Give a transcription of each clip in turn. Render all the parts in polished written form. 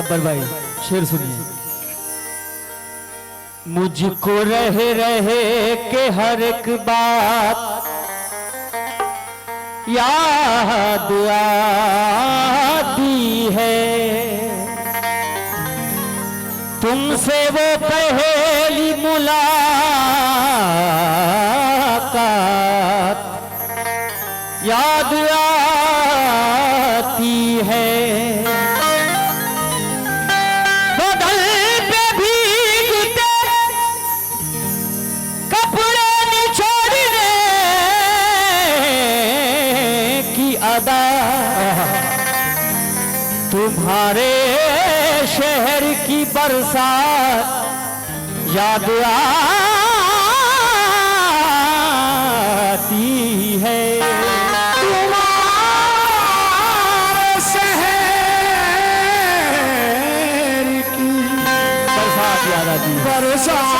गब्बर भाई शेर सुनिए। मुझको रह रहे के हर एक बात याद आती है, तुमसे वो पहली मुलाकात याद आती है। बदल पे भीगते कपड़े निचोड़ने की अदा तुम्हारे शहर की बरसात याद आती है। तुम्हारे शहर की बरसात याद आती है। बरसात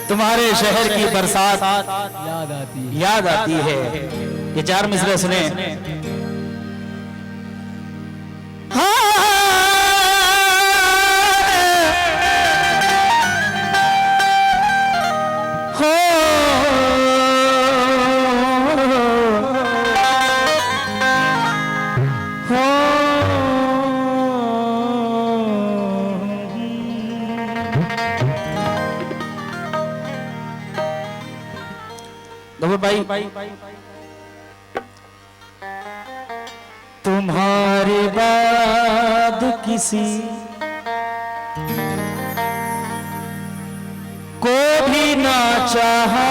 तुम्हारे शहर की बरसात याद आती है। ये चार मिसरे सुने। भाई तुम्हारे बाद किसी को भी ना चाहा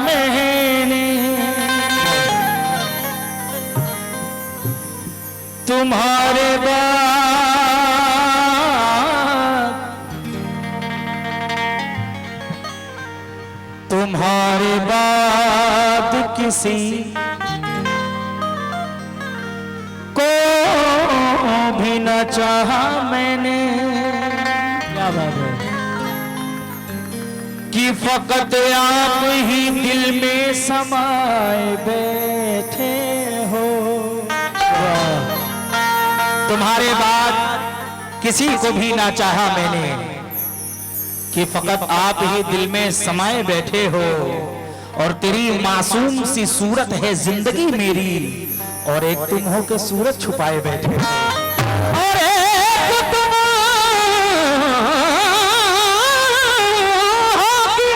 मैंने, तुम्हारे बाद किसी को भी न चाहा मैंने। क्या बात है कि फकत आप ही दिल में समाए बैठे हो। तुम्हारे बाद किसी को भी ना चाहा मैंने कि फकत आप ही दिल में समाए बैठे हो, और तेरी मासूम सी सूरत है जिंदगी मेरी, और एक तुम हो के सूरत छुपाए बैठे हो। और एक तुम हो कि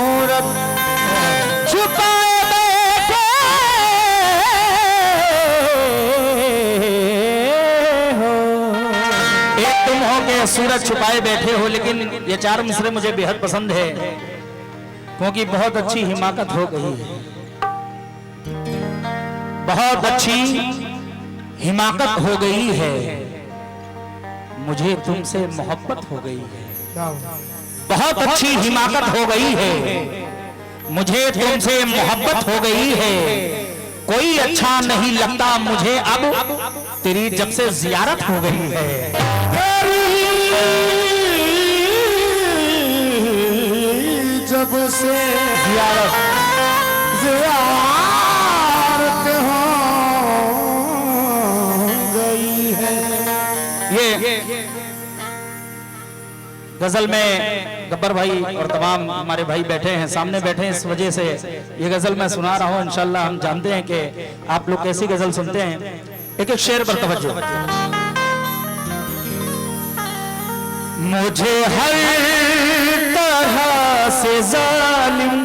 सूरत छुपाए बैठे हो। एक तुम हो के सूरत छुपाए बैठे हो। लेकिन ये चार मिसरे मुझे बेहद पसंद है क्योंकि बहुत अच्छी हिमाकत हो गई है, बहुत अच्छी हिमाकत हो गई है। मुझे तुमसे मोहब्बत हो गई है, बहुत अच्छी हिमाकत हो गई है। मुझे तुमसे मोहब्बत हो गई है। कोई अच्छा नहीं लगता मुझे अब तेरी जब से जियारत हो गई है। जब से जियारत हो गई है। ये गजल में गब्बर भाई और तमाम हमारे भाई बैठे हैं, सामने बैठे हैं, इस वजह से ये गजल मैं सुना रहा हूँ। इंशाल्लाह हम जानते हैं कि आप लोग कैसी गजल सुनते हैं। एक एक शेर पर तवज्जो। मुझे हर तरह से जालिम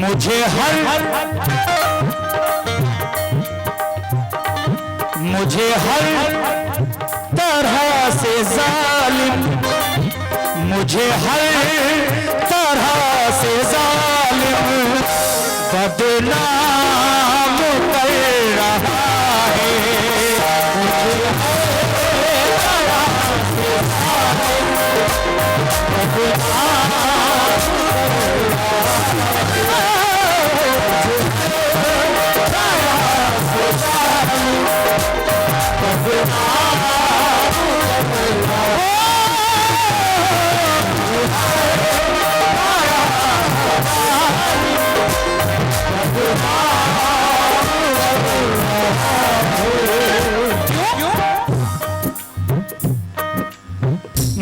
मुझे हर तरह से जालिम, मुझे हर तरह से जालिम बदनाम कर रहा है। मुझे हर तरह से जालिम बदनाम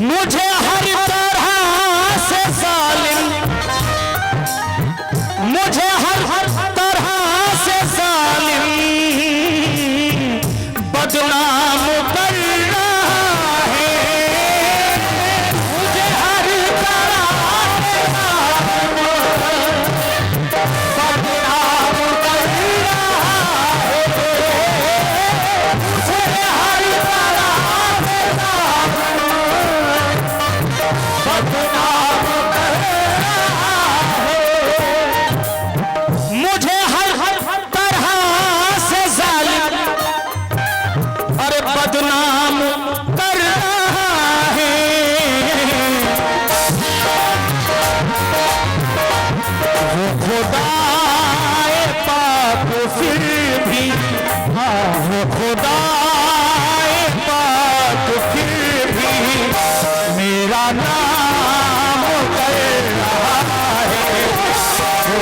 मुझे हर तरह से जालिम, मुझे हर तरह से जालिम बदनाम कर रहा है। मुझे हर तरह से जालिम बदनाम कर रहा है। मुझे हर तरह से बदनाम कर रहा है। मुझे हर तरह से जालिम अरे बदनाम कर रहा है। वो खुदाए पाक फिर भी, हाँ वो खुदाए पाक फिर भी मेरा नाम कर रहा है। वो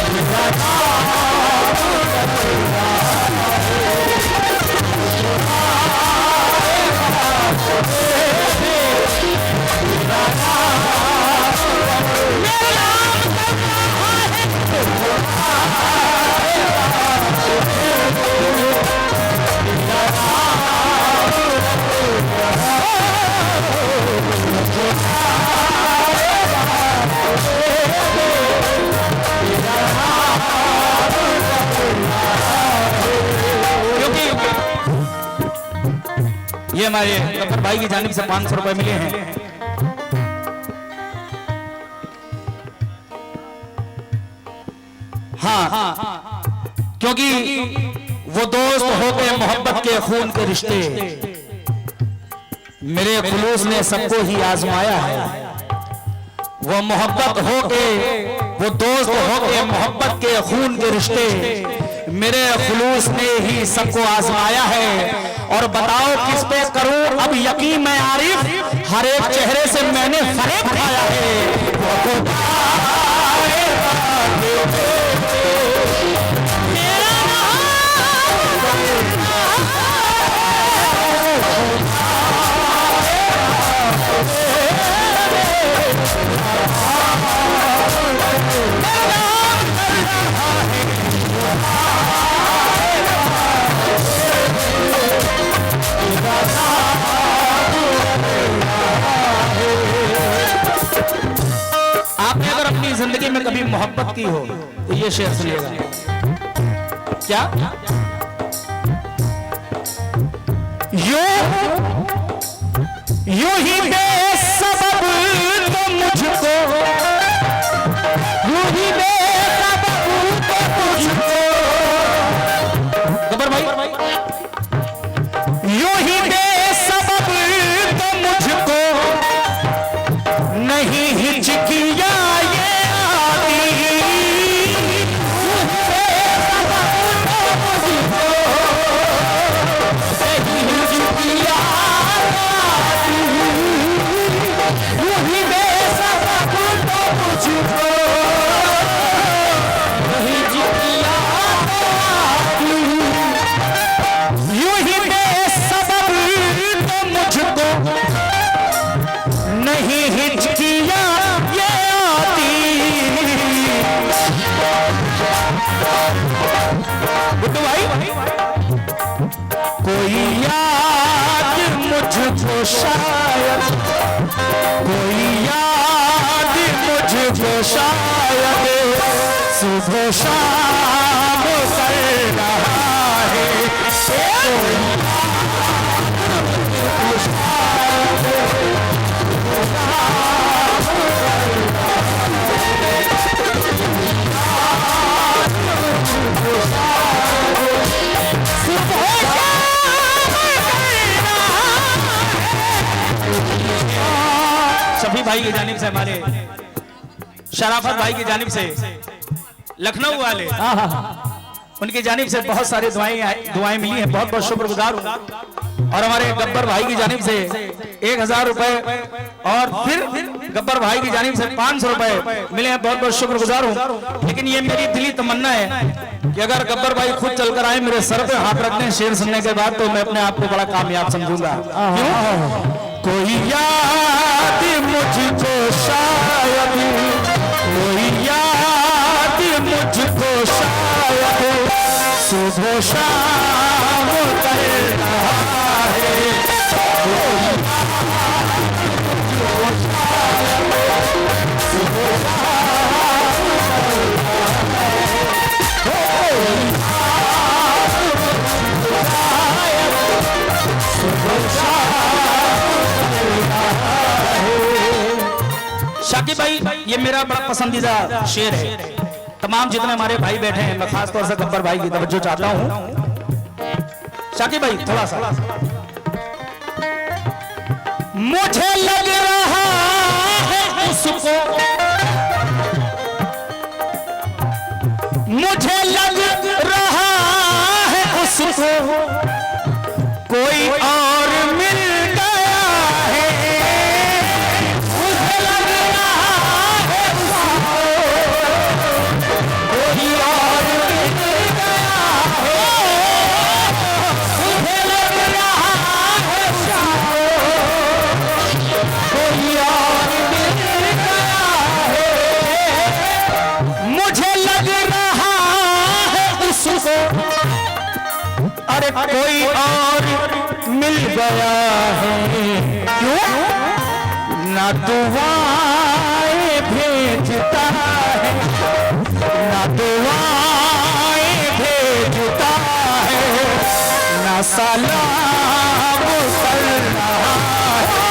मेरा नाम ये हमारे गब्बर भाई की जानिब से 500 रुपए मिले हैं। हाँ, क्योंकि वो दोस्त हो गए मोहब्बत के खून के रिश्ते, मेरे खुलूस ने सबको ही आजमाया है। वो मोहब्बत हो के, वो दोस्त हो के मोहब्बत के खून के रिश्ते, मेरे खुलूस ने ही सबको आजमाया है। और बताओ किस पे करूं अब यकीन मैं आरिफ, हर एक चेहरे से मैंने फरेब खाया है। आपने अगर अपनी जिंदगी में कभी मोहब्बत की हो तो ये शेर सुनिएगा। क्या यूं ही बेसबब तो मुझको, यूं ही बेसबब तो मुझको, गब्बर भाई, यूं ही बेसबब तो मुझको नहीं हिचकिया ये आती, कोई याद मुझको शायद, कोई सुबह शाम कर रहा है शफी भाई की जानिब से, हमारे शराफत भाई की जानिब से, लखनऊ वाले उनकी जानिब से बहुत सारी दुआएं मिली हैं, बहुत बहुत शुक्रगुजार हूं। और हमारे गब्बर भाई की जानिब से 1000 रुपए और फिर गब्बर भाई की जानिब से 500 रुपए मिले हैं, बहुत बहुत शुक्रगुजार हूं। लेकिन ये मेरी दिली तमन्ना है कि अगर गब्बर भाई खुद चलकर आए मेरे सर पे हाथ रख दें शेर सुनने के बाद, तो मैं अपने आप को बड़ा कामयाब समझूंगा। कोई याद मुझको शायद, कोई याद मुझको शायद सुबह शाम कर रहा है, कोई सुबह शाम कर रहा है। शाकिब भाई, ये मेरा बड़ा पसंदीदा शेर है। तमाम जितने हमारे भाई बैठे हैं, मैं खास तौर से गब्बर भाई की तवज्जो चाहता हूं। शाकिब भाई थोड़ा सा, मुझे लग रहा है उसको, मुझे लग रहा है उसको कोई और मिल गया है, मुझे लग रहा है उसको कोई और मिल गया है, मुझे लग रहा है उसको कोई और मिल गया है, मुझे लग रहा है उसको अरे कोई और मिल गया है, क्यों ना दुआएं भेजता है, ना दुआएं भेजता है, ना सलाम कर रहा है,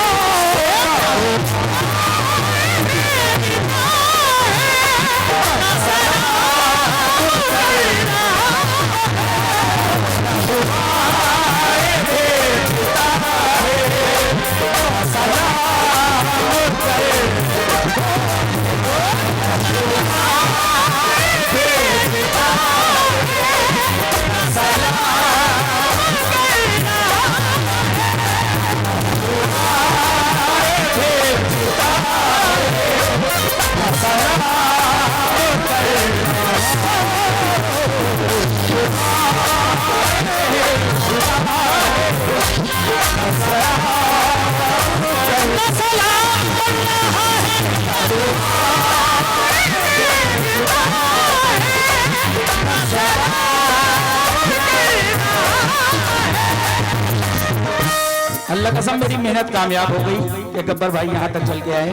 अल्लाह कसम मेरी मेहनत कामयाब हो गई कि गब्बर भाई यहाँ तक चल के आए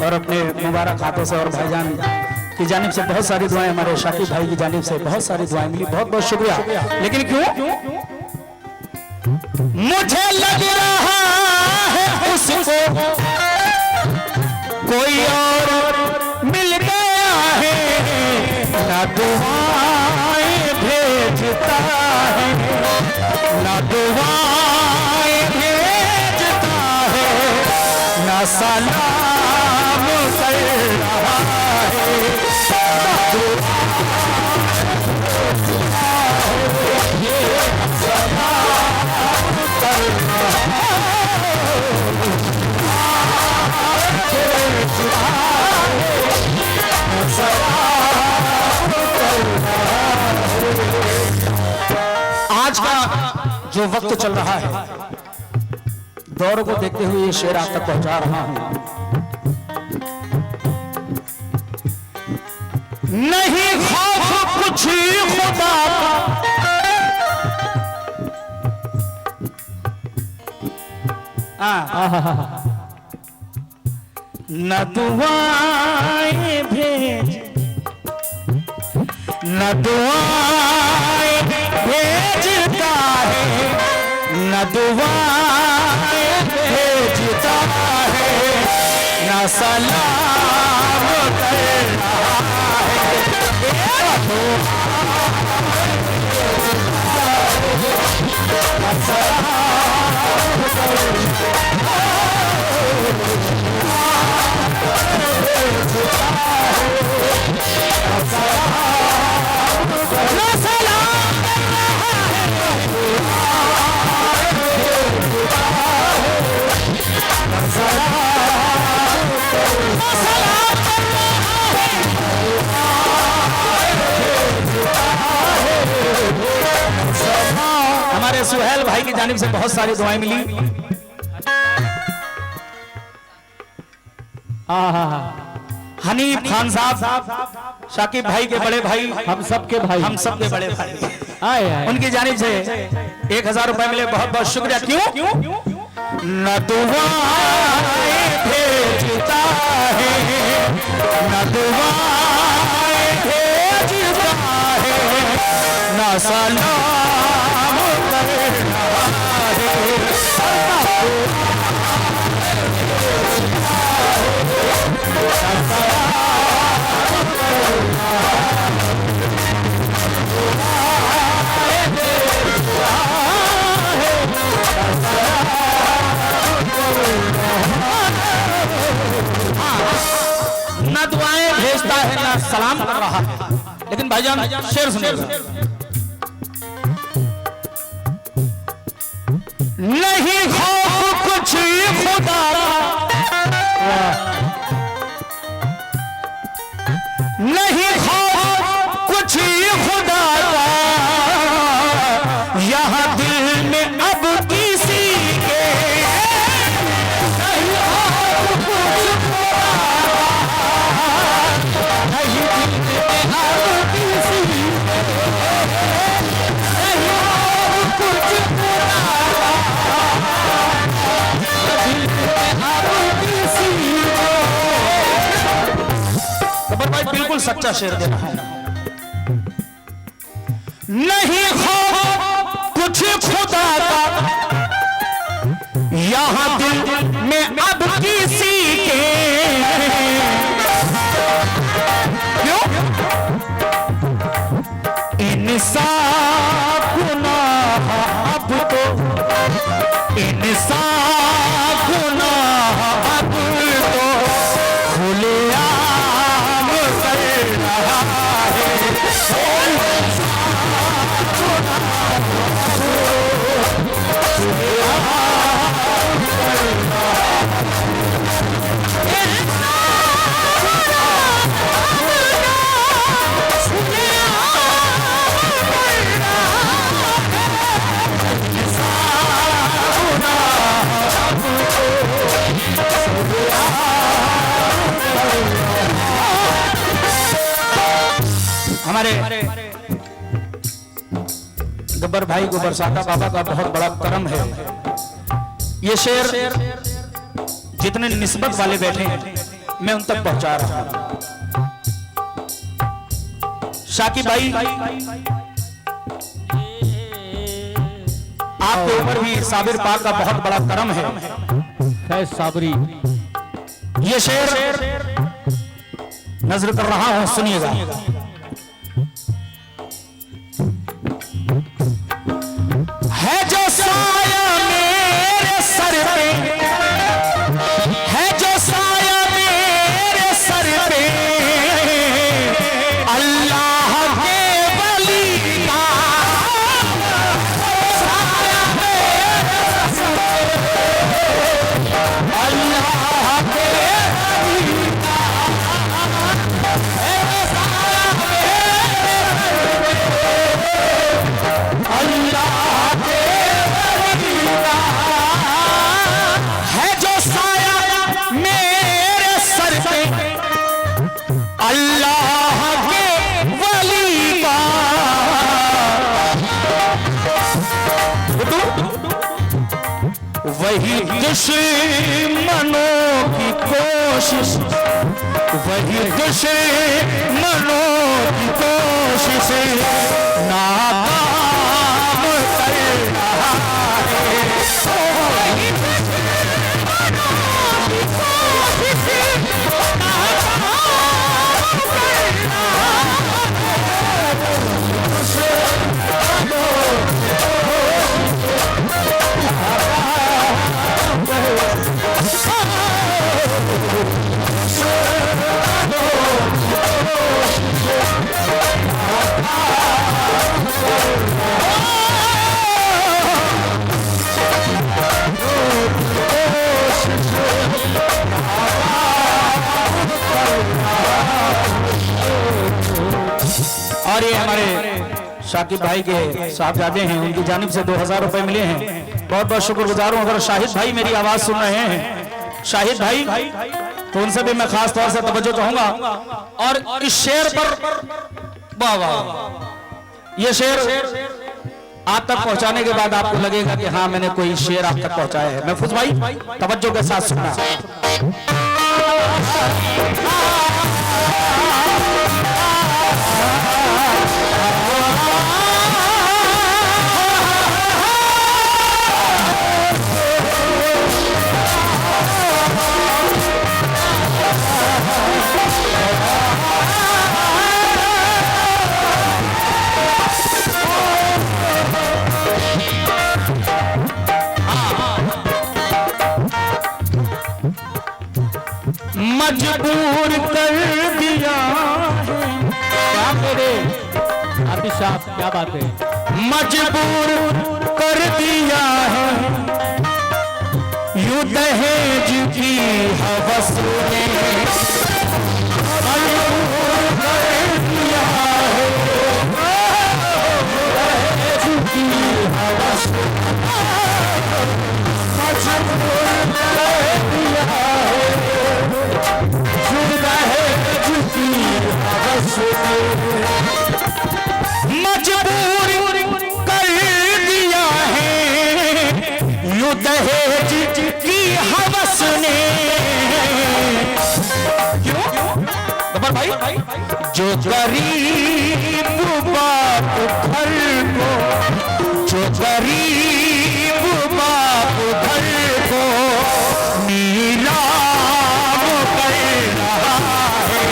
और अपने मुबारक हाथों से और भाईजान की जानिब से बहुत सारी दुआएं, हमारे शाकिब भाई की जानिब से बहुत सारी दुआएं मिली, बहुत बहुत शुक्रिया। लेकिन क्यों मुझे लग रहा है उसको कोई और मिल गया है, ना दुआएं भेजता है, ना दुआएं भेजता है, ना सलाम कर रहा है, ना सलाम कर रहा आज का जो वक्त चल रहा है, दौर को देखते हुए ये शेर आप तक पहुंचा रहा हूं। नहीं खौफ कुछ खुदा का, न दुआएं भेज न दुआएं भेजता है, न दुआएं भेजता है, न सलाम कर रहा है। हमारे सुहेल भाई की जानिब से बहुत सारी दुआएं मिली। हनीफ खान साहब, शाकिब भाई के बड़े भाई, हम सबके भाई, हम सबके बड़े भाई, आए उनकी जानिब से 1000 रुपए मिले। बहुत बहुत शुक्रिया। क्यों? न दुआएं भेजता है, न दुआएं भेजता है, न सलाम कर रहा है। न दुआएं भेजता है, न सलाम कर रहा है। लेकिन भाईजान शेर सुनिएगा। नहीं खौफ कुछ खुदा, नहीं खौफ कुछ खुदा का, यहाँ दिल में अब किसी के, नहीं खौफ कुछ नहीं दिल में अब किसी के, नहीं खौफ कुछ भाई बिल्कुल सच्चा शेर देना है। नहीं खौफ कुछ खुदा का, यहाँ दिल में अब किसी के, क्यों? इंसान गुनाह अब तो, इंसान गुनाह अब तो खुलेआम कर रहा है। हमारे गब्बर भाई को बरसाता बाबा का बहुत बड़ा करम है। ये शेर जितने निस्बत वाले बैठे हैं मैं उन तक पहुंचा रहा हूं। शाकिब भाई आपके ऊपर भी साबिर पाक का बहुत बड़ा करम है। साबरी ये शेर नजर कर रहा हूं, सुनिएगा। है जो साया मेरे सर पे, है जो साया मेरे सर पे, अल्लाह के वली का साया मेरे सर पे, अल्लाह के वली का है साया मेरे सर पे, अल्लाह है जो साया मेरे सर पे, अल्लाह के वली का। वही दुश्मनों की कोशिश, वही दुश्मनों की कोशिश नाकाम कर रहा है। वही दुश्मनों की कोशिश नाकाम कर रहा और ये हमारे शाकिब भाई के साहबजादे हैं, उनकी जानिब से 2000 रुपए मिले हैं। बहुत बहुत शुक्रगुजार हूँ। अगर शाहिद भाई मेरी आवाज सुन रहे हैं, शाहिद भाई, तो उनसे भी मैं खास तौर से तवज्जो चाहूंगा। और इस शेर पर वाह वाह, ये शेर आप तक पहुंचाने के बाद आपको लगेगा कि हाँ मैंने कोई शेर आप तक पहुंचाया है। महफूज भाई तवज्जो के साथ सुनना। मजबूर कर दिया है। क्या मेरे आतिश साहब, क्या बात है। मजबूर कर दिया है यूं दहेज की हवस ने, मजबूर कर दिया है दहेज की हवस, मजबूर कर दिया है मजबूर कर दिया है यूं दहेज की हवस ने। क्यों गब्बर भाई? जो गरीब बाप घर को, जो गरीब बाप घर को नीलाम कर रहा है,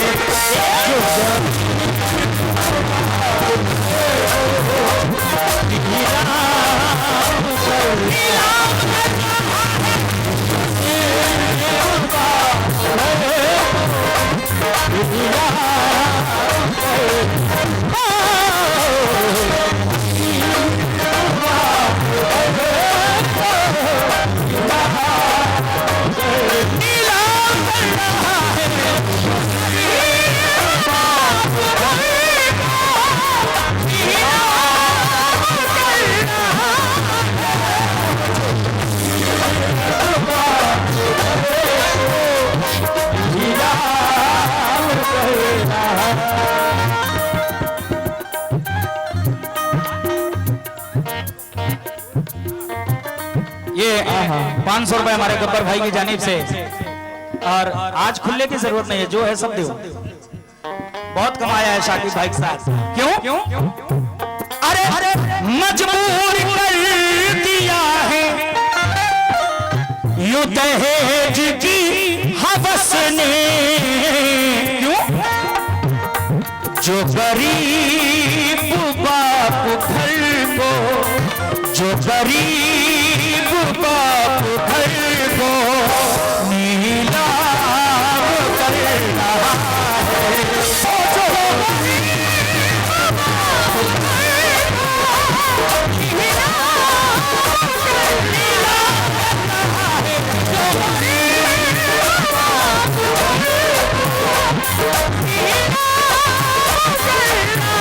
ये 500 रुपए हमारे गब्बर भाई की जानिब से। और आज खुलने की जरूरत नहीं है, जो है सब दो। बहुत कमाया है शाकिब भाई के साथ। क्यों? अरे अरे मजबूर कर दिया है यूं दहेज की हवस ने। क्यों? जो गरीब बाप घर को, जो गरीब बाप घर को नीलाम कर रहा है, जो गरीब बाप घर को नीलाम कर रहा है, जो गरीब बाप घर को नीलाम कर रहा है।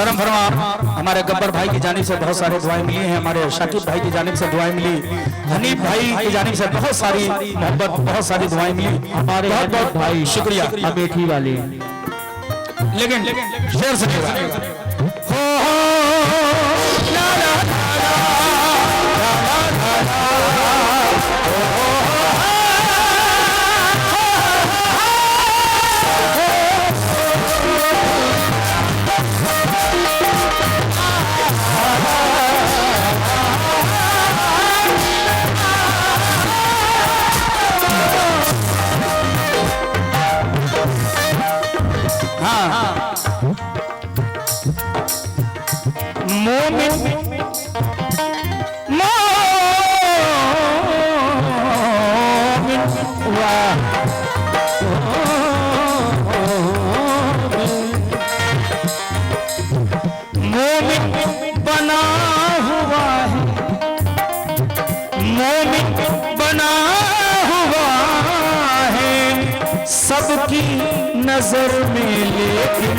करम फरमा। हमारे गब्बर भाई की जानिब से बहुत सारे दुआएं मिली हैं, हमारे शाकिब भाई की जानिब से दुआएं मिली, हनीफ भाई की जानिब से बहुत सारी मोहब्बत, बहुत सारी दुआएं मिली। हमारे बहुत बहुत भाई शुक्रिया अमेठी वाले। लेकिन शेर से मोमिन बना हुआ है, मोमिन बना हुआ है सबकी नजर में, लेकिन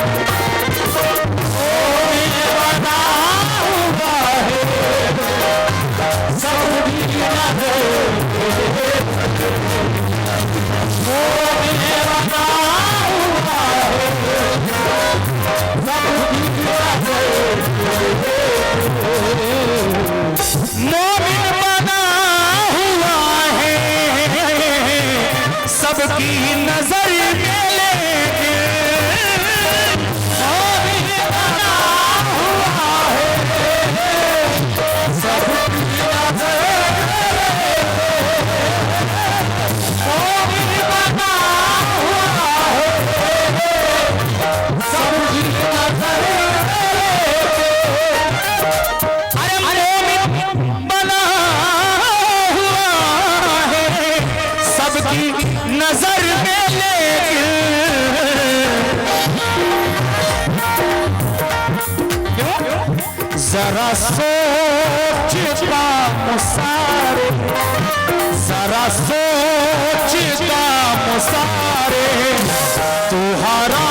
सबकी नजर में, लेकिन बना हुआ है सबकी नजर में, बना हुआ है सबकी नजर में। अरे बना हुआ है सबकी नजर में, लेकिन जरा सोच का मुसारे, जरा सोच का मुसारे, तू हरा